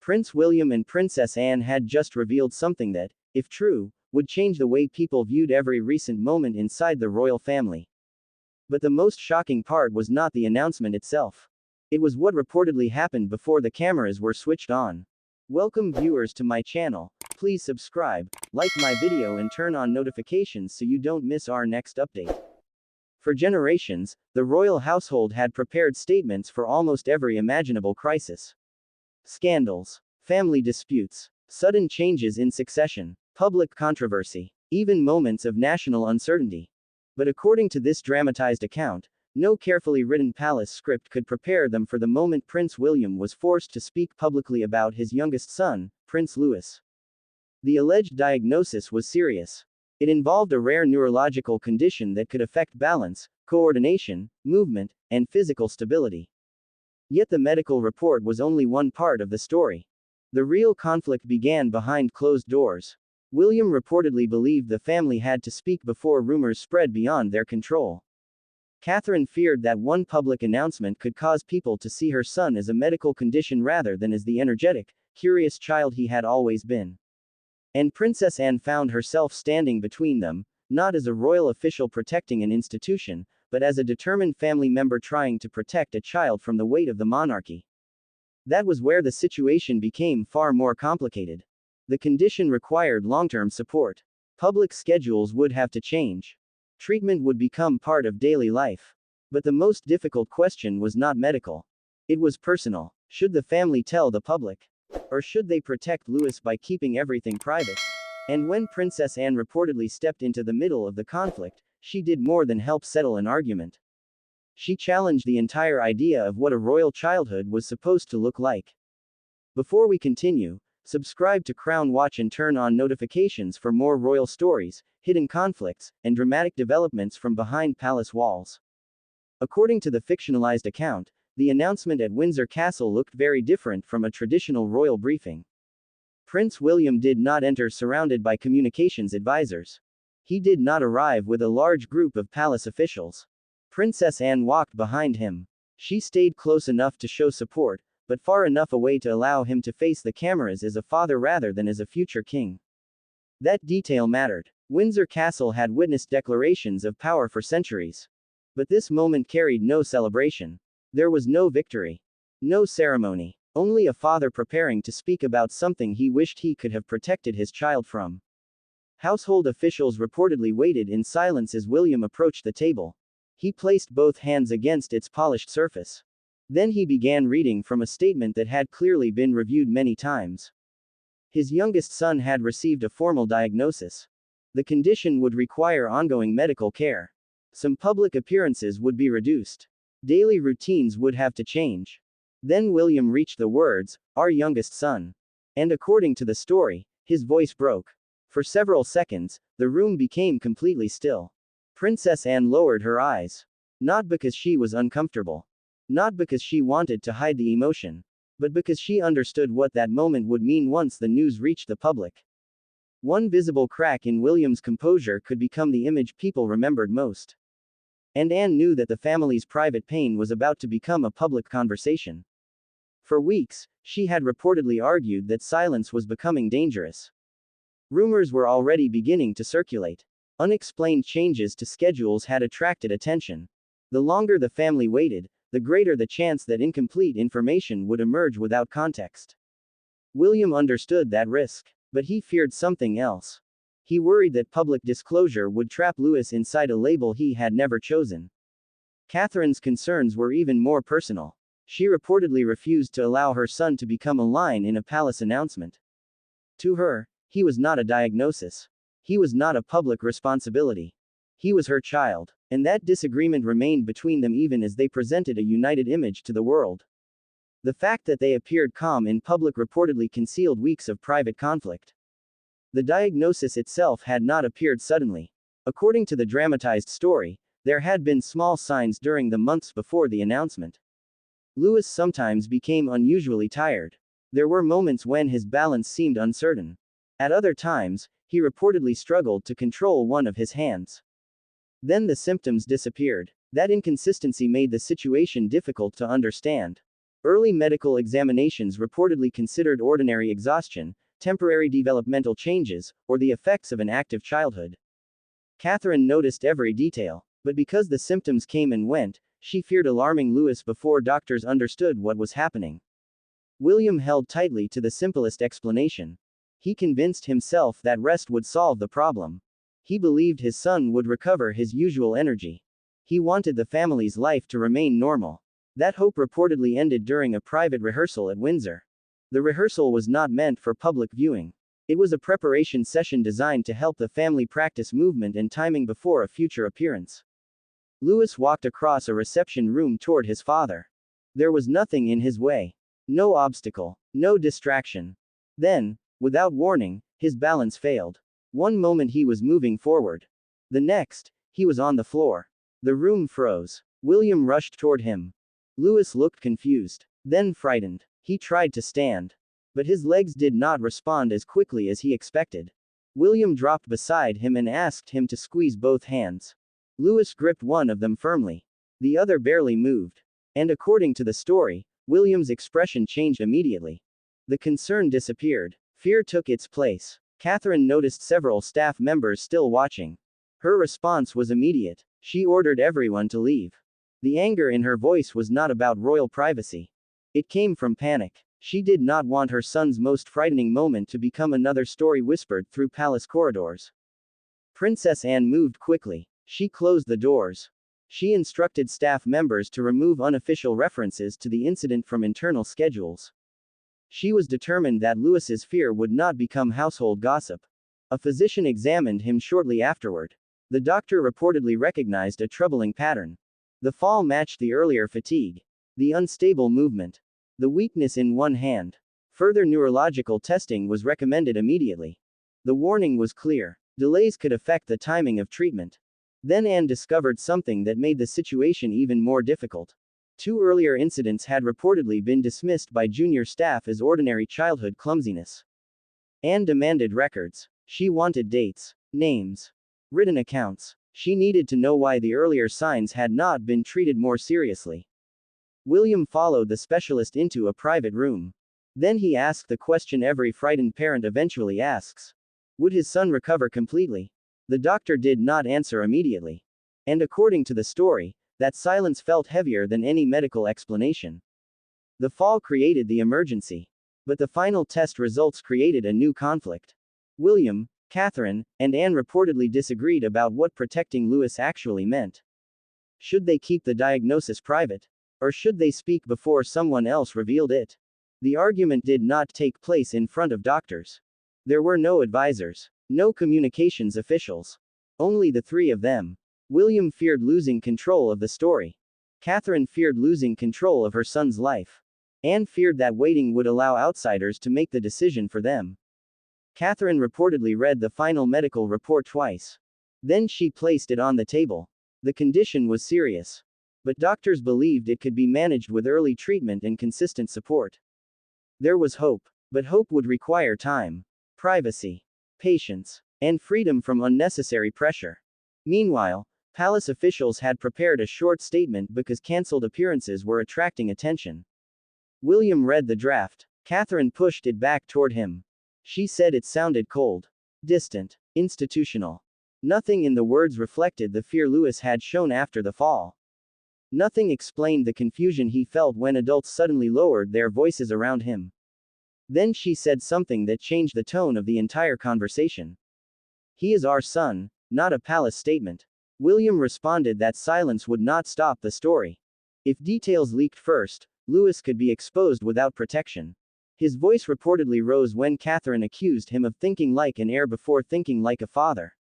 Prince William and Princess Anne had just revealed something that, if true, would change the way people viewed every recent moment inside the royal family. But the most shocking part was not the announcement itself. It was what reportedly happened before the cameras were switched on. Welcome viewers to my channel. Please subscribe, like my video and turn on notifications so you don't miss our next update. For generations, the royal household had prepared statements for almost every imaginable crisis. Scandals, family disputes, sudden changes in succession, public controversy, even moments of national uncertainty. But according to this dramatized account, no carefully written palace script could prepare them for the moment Prince William was forced to speak publicly about his youngest son, Prince Louis. The alleged diagnosis was serious. It involved a rare neurological condition that could affect balance, coordination, movement, and physical stability. Yet the medical report was only one part of the story. The real conflict began behind closed doors. William reportedly believed the family had to speak before rumors spread beyond their control. Catherine feared that one public announcement could cause people to see her son as a medical condition rather than as the energetic, curious child he had always been. And Princess Anne found herself standing between them, not as a royal official protecting an institution, but as a determined family member trying to protect a child from the weight of the monarchy. That was where the situation became far more complicated. The condition required long-term support. Public schedules would have to change. Treatment would become part of daily life. But the most difficult question was not medical. It was personal. Should the family tell the public? Or should they protect Louis by keeping everything private? And when Princess Anne reportedly stepped into the middle of the conflict, she did more than help settle an argument. She challenged the entire idea of what a royal childhood was supposed to look like. Before we continue, subscribe to Crown Watch and turn on notifications for more royal stories, hidden conflicts, and dramatic developments from behind palace walls. According to the fictionalized account, the announcement at Windsor Castle looked very different from a traditional royal briefing. Prince William did not enter surrounded by communications advisors. He did not arrive with a large group of palace officials. Princess Anne walked behind him. She stayed close enough to show support, but far enough away to allow him to face the cameras as a father rather than as a future king. That detail mattered. Windsor Castle had witnessed declarations of power for centuries. But this moment carried no celebration. There was no victory. No ceremony. Only a father preparing to speak about something he wished he could have protected his child from. Household officials reportedly waited in silence as William approached the table. He placed both hands against its polished surface. Then he began reading from a statement that had clearly been reviewed many times. His youngest son had received a formal diagnosis. The condition would require ongoing medical care. Some public appearances would be reduced. Daily routines would have to change. Then William reached the words, "Our youngest son." And according to the story, his voice broke. For several seconds, the room became completely still. Princess Anne lowered her eyes. Not because she was uncomfortable. Not because she wanted to hide the emotion. But because she understood what that moment would mean once the news reached the public. One visible crack in William's composure could become the image people remembered most. And Anne knew that the family's private pain was about to become a public conversation. For weeks, she had reportedly argued that silence was becoming dangerous. Rumors were already beginning to circulate. Unexplained changes to schedules had attracted attention. The longer the family waited, the greater the chance that incomplete information would emerge without context. William understood that risk. But he feared something else. He worried that public disclosure would trap Louis inside a label he had never chosen. Catherine's concerns were even more personal. She reportedly refused to allow her son to become a line in a palace announcement. To her, he was not a diagnosis. He was not a public responsibility. He was her child. And that disagreement remained between them even as they presented a united image to the world. The fact that they appeared calm in public reportedly concealed weeks of private conflict. The diagnosis itself had not appeared suddenly. According to the dramatized story, there had been small signs during the months before the announcement. Louis sometimes became unusually tired. There were moments when his balance seemed uncertain. At other times, he reportedly struggled to control one of his hands. Then the symptoms disappeared. That inconsistency made the situation difficult to understand. Early medical examinations reportedly considered ordinary exhaustion, temporary developmental changes, or the effects of an active childhood. Catherine noticed every detail, but because the symptoms came and went, she feared alarming Louis before doctors understood what was happening. William held tightly to the simplest explanation. He convinced himself that rest would solve the problem. He believed his son would recover his usual energy. He wanted the family's life to remain normal. That hope reportedly ended during a private rehearsal at Windsor. The rehearsal was not meant for public viewing. It was a preparation session designed to help the family practice movement and timing before a future appearance. Louis walked across a reception room toward his father. There was nothing in his way. No obstacle. No distraction. Then, without warning, his balance failed. One moment he was moving forward. The next, he was on the floor. The room froze. William rushed toward him. Louis looked confused. Then frightened. He tried to stand. But his legs did not respond as quickly as he expected. William dropped beside him and asked him to squeeze both hands. Louis gripped one of them firmly. The other barely moved. And according to the story, William's expression changed immediately. The concern disappeared. Fear took its place. Catherine noticed several staff members still watching. Her response was immediate. She ordered everyone to leave. The anger in her voice was not about royal privacy. It came from panic. She did not want her son's most frightening moment to become another story whispered through palace corridors. Princess Anne moved quickly. She closed the doors. She instructed staff members to remove unofficial references to the incident from internal schedules. She was determined that Louis's fear would not become household gossip. A physician examined him shortly afterward. The doctor reportedly recognized a troubling pattern. The fall matched the earlier fatigue. The unstable movement. The weakness in one hand. Further neurological testing was recommended immediately. The warning was clear. Delays could affect the timing of treatment. Then Anne discovered something that made the situation even more difficult. 2 earlier incidents had reportedly been dismissed by junior staff as ordinary childhood clumsiness. Anne demanded records. She wanted dates, names, written accounts. She needed to know why the earlier signs had not been treated more seriously. William followed the specialist into a private room. Then he asked the question every frightened parent eventually asks. Would his son recover completely? The doctor did not answer immediately. And according to the story, that silence felt heavier than any medical explanation. The fall created the emergency. But the final test results created a new conflict. William, Catherine, and Anne reportedly disagreed about what protecting Louis actually meant. Should they keep the diagnosis private? Or should they speak before someone else revealed it? The argument did not take place in front of doctors. There were no advisors. No communications officials. Only the 3 of them. William feared losing control of the story. Catherine feared losing control of her son's life. Anne feared that waiting would allow outsiders to make the decision for them. Catherine reportedly read the final medical report twice. Then she placed it on the table. The condition was serious. But doctors believed it could be managed with early treatment and consistent support. There was hope. But hope would require time, privacy, patience, and freedom from unnecessary pressure. Meanwhile, palace officials had prepared a short statement because cancelled appearances were attracting attention. William read the draft. Catherine pushed it back toward him. She said it sounded cold, distant, institutional. Nothing in the words reflected the fear Louis had shown after the fall. Nothing explained the confusion he felt when adults suddenly lowered their voices around him. Then she said something that changed the tone of the entire conversation. He is our son, not a palace statement. William responded that silence would not stop the story. If details leaked first, Louis could be exposed without protection. His voice reportedly rose when Catherine accused him of thinking like an heir before thinking like a father.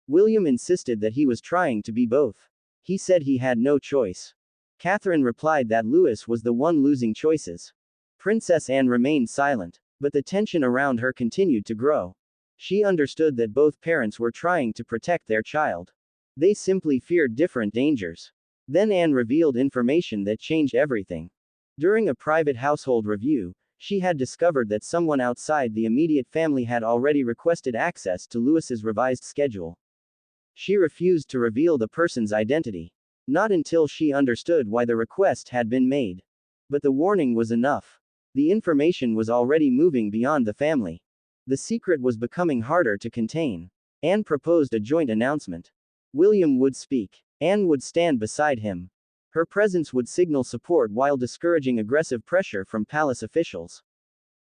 William insisted that he was trying to be both. He said he had no choice. Catherine replied that Louis was the one losing choices. Princess Anne remained silent, but the tension around her continued to grow. She understood that both parents were trying to protect their child. They simply feared different dangers. Then Anne revealed information that changed everything. During a private household review, she had discovered that someone outside the immediate family had already requested access to Louis's revised schedule. She refused to reveal the person's identity. Not until she understood why the request had been made. But the warning was enough. The information was already moving beyond the family. The secret was becoming harder to contain. Anne proposed a joint announcement. William would speak. Anne would stand beside him. Her presence would signal support while discouraging aggressive pressure from palace officials.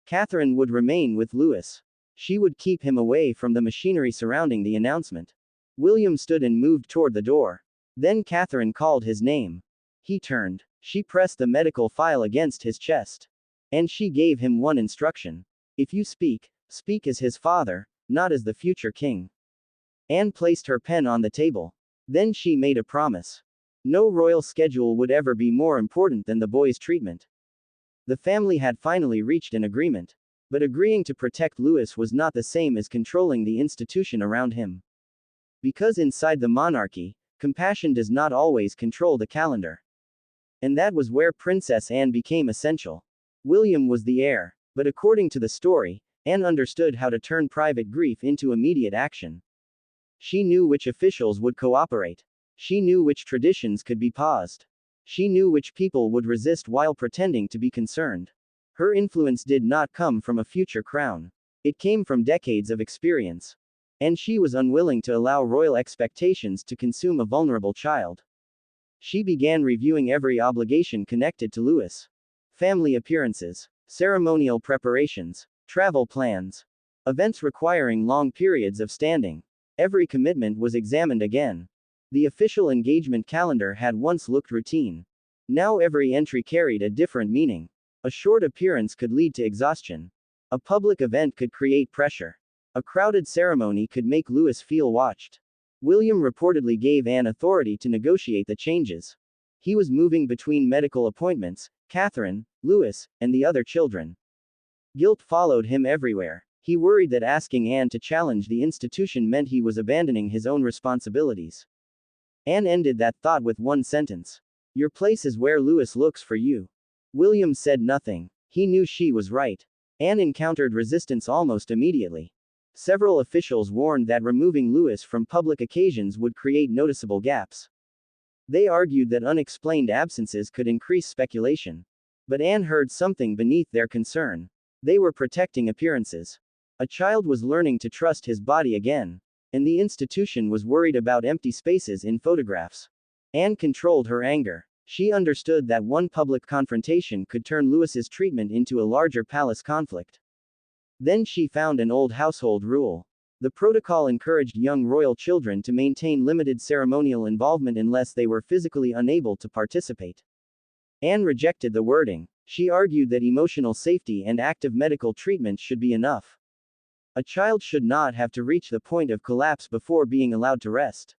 Catherine would remain with Louis. She would keep him away from the machinery surrounding the announcement. William stood and moved toward the door. Then Catherine called his name. He turned. She pressed the medical file against his chest. And she gave him one instruction. If you speak, speak as his father, not as the future king. Anne placed her pen on the table. Then she made a promise. No royal schedule would ever be more important than the boy's treatment. The family had finally reached an agreement. But agreeing to protect Louis was not the same as controlling the institution around him. Because inside the monarchy, compassion does not always control the calendar. And that was where Princess Anne became essential. William was the heir, but according to the story, Anne understood how to turn private grief into immediate action. She knew which officials would cooperate. She knew which traditions could be paused. She knew which people would resist while pretending to be concerned. Her influence did not come from a future crown. It came from decades of experience. And she was unwilling to allow royal expectations to consume a vulnerable child. She began reviewing every obligation connected to Louis. Family appearances, ceremonial preparations, travel plans, events requiring long periods of standing. Every commitment was examined again. The official engagement calendar had once looked routine. Now every entry carried a different meaning. A short appearance could lead to exhaustion. A public event could create pressure. A crowded ceremony could make Louis feel watched. William reportedly gave Anne authority to negotiate the changes. He was moving between medical appointments, Catherine, Louis, and the other children. Guilt followed him everywhere. He worried that asking Anne to challenge the institution meant he was abandoning his own responsibilities. Anne ended that thought with one sentence. Your place is where Louis looks for you. William said nothing. He knew she was right. Anne encountered resistance almost immediately. Several officials warned that removing Louis from public occasions would create noticeable gaps. They argued that unexplained absences could increase speculation. But Anne heard something beneath their concern. They were protecting appearances. A child was learning to trust his body again. And the institution was worried about empty spaces in photographs. Anne controlled her anger. She understood that one public confrontation could turn Louis's treatment into a larger palace conflict. Then she found an old household rule. The protocol encouraged young royal children to maintain limited ceremonial involvement unless they were physically unable to participate. Anne rejected the wording. She argued that emotional safety and active medical treatment should be enough. A child should not have to reach the point of collapse before being allowed to rest.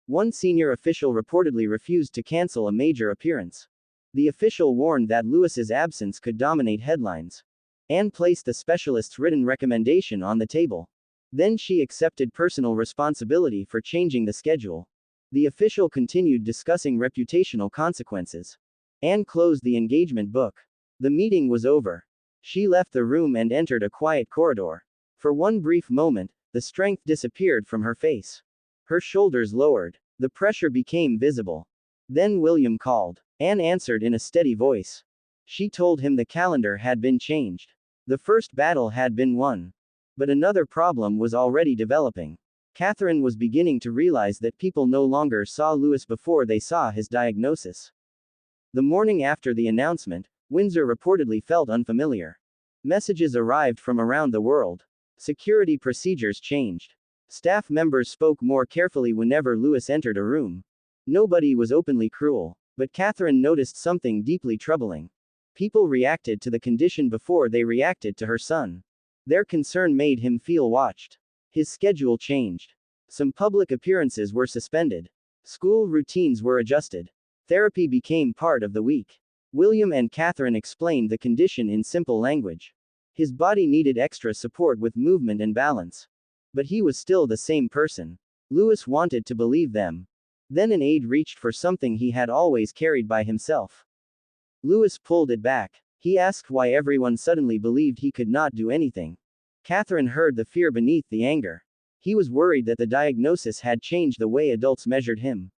One senior official reportedly refused to cancel a major appearance. The official warned that Louis's absence could dominate headlines. Anne placed the specialist's written recommendation on the table. Then she accepted personal responsibility for changing the schedule. The official continued discussing reputational consequences. Anne closed the engagement book. The meeting was over. She left the room and entered a quiet corridor. For one brief moment, the strength disappeared from her face. Her shoulders lowered. The pressure became visible. Then William called. Anne answered in a steady voice. She told him the calendar had been changed. The first battle had been won. But another problem was already developing. Catherine was beginning to realize that people no longer saw Louis before they saw his diagnosis. The morning after the announcement, Windsor reportedly felt unfamiliar. Messages arrived from around the world. Security procedures changed. Staff members spoke more carefully whenever Louis entered a room. Nobody was openly cruel. But Catherine noticed something deeply troubling. People reacted to the condition before they reacted to her son. Their concern made him feel watched. His schedule changed. Some public appearances were suspended. School routines were adjusted. Therapy became part of the week. William and Catherine explained the condition in simple language. His body needed extra support with movement and balance. But he was still the same person. Louis wanted to believe them. Then an aide reached for something he had always carried by himself. Louis pulled it back. He asked why everyone suddenly believed he could not do anything. Catherine heard the fear beneath the anger. He was worried that the diagnosis had changed the way adults measured him.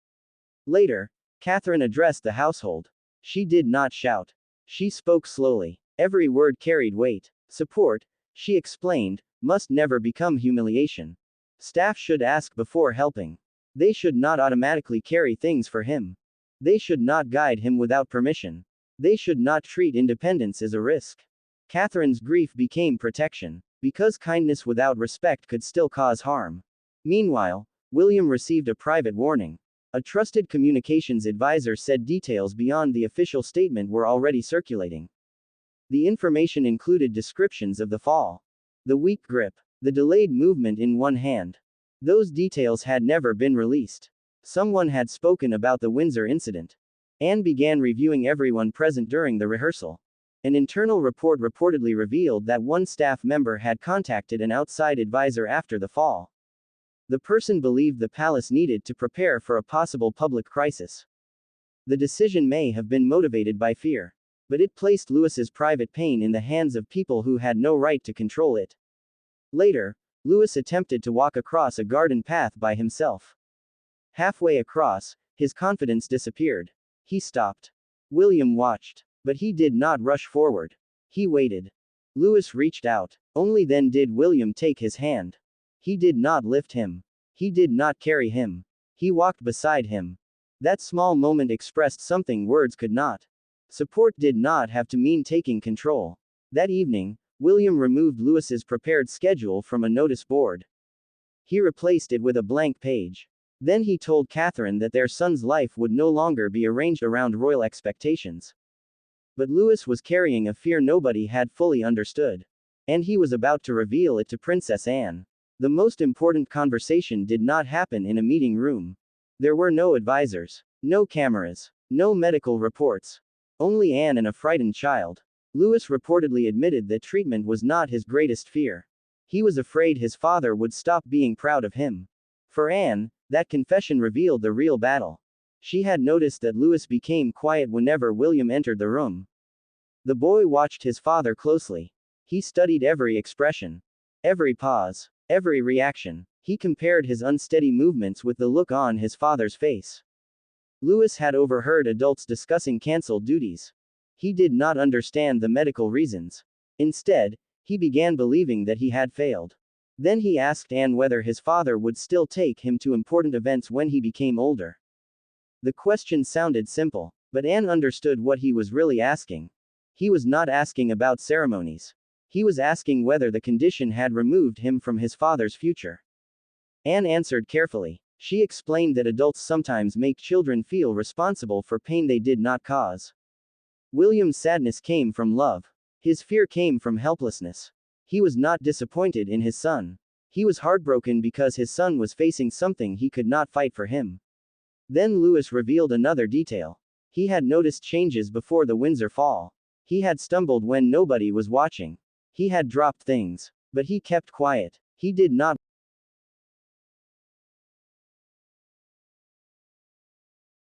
Later, Catherine addressed the household. She did not shout. She spoke slowly. Every word carried weight. Support, she explained, must never become humiliation. Staff should ask before helping. They should not automatically carry things for him. They should not guide him without permission. They should not treat independence as a risk. Catherine's grief became protection, because kindness without respect could still cause harm. Meanwhile, William received a private warning. A trusted communications advisor said details beyond the official statement were already circulating. The information included descriptions of the fall, the weak grip, the delayed movement in one hand. Those details had never been released. Someone had spoken about the Windsor incident. Anne began reviewing everyone present during the rehearsal. An internal report reportedly revealed that one staff member had contacted an outside advisor after the fall. The person believed the palace needed to prepare for a possible public crisis. The decision may have been motivated by fear, but it placed Louis's private pain in the hands of people who had no right to control it. Later, Louis attempted to walk across a garden path by himself. Halfway across, his confidence disappeared. He stopped. William watched, but he did not rush forward. He waited. Louis reached out. Only then did William take his hand. He did not lift him. He did not carry him. He walked beside him. That small moment expressed something words could not. Support did not have to mean taking control. That evening, William removed Louis's prepared schedule from a notice board. He replaced it with a blank page. Then he told Catherine that their son's life would no longer be arranged around royal expectations. But Louis was carrying a fear nobody had fully understood. And he was about to reveal it to Princess Anne. The most important conversation did not happen in a meeting room. There were no advisors, no cameras, no medical reports. Only Anne and a frightened child. Louis reportedly admitted that treatment was not his greatest fear. He was afraid his father would stop being proud of him. For Anne, that confession revealed the real battle. She had noticed that Louis became quiet whenever William entered the room. The boy watched his father closely. He studied every expression, every pause, every reaction. He compared his unsteady movements with the look on his father's face. Louis had overheard adults discussing cancelled duties. He did not understand the medical reasons. Instead, he began believing that he had failed. Then he asked Anne whether his father would still take him to important events when he became older. The question sounded simple, but Anne understood what he was really asking. He was not asking about ceremonies. He was asking whether the condition had removed him from his father's future. Anne answered carefully. She explained that adults sometimes make children feel responsible for pain they did not cause. William's sadness came from love. His fear came from helplessness. He was not disappointed in his son. He was heartbroken because his son was facing something he could not fight for him. Then Louis revealed another detail. He had noticed changes before the Windsor fall. He had stumbled when nobody was watching. He had dropped things. But he kept quiet. He did not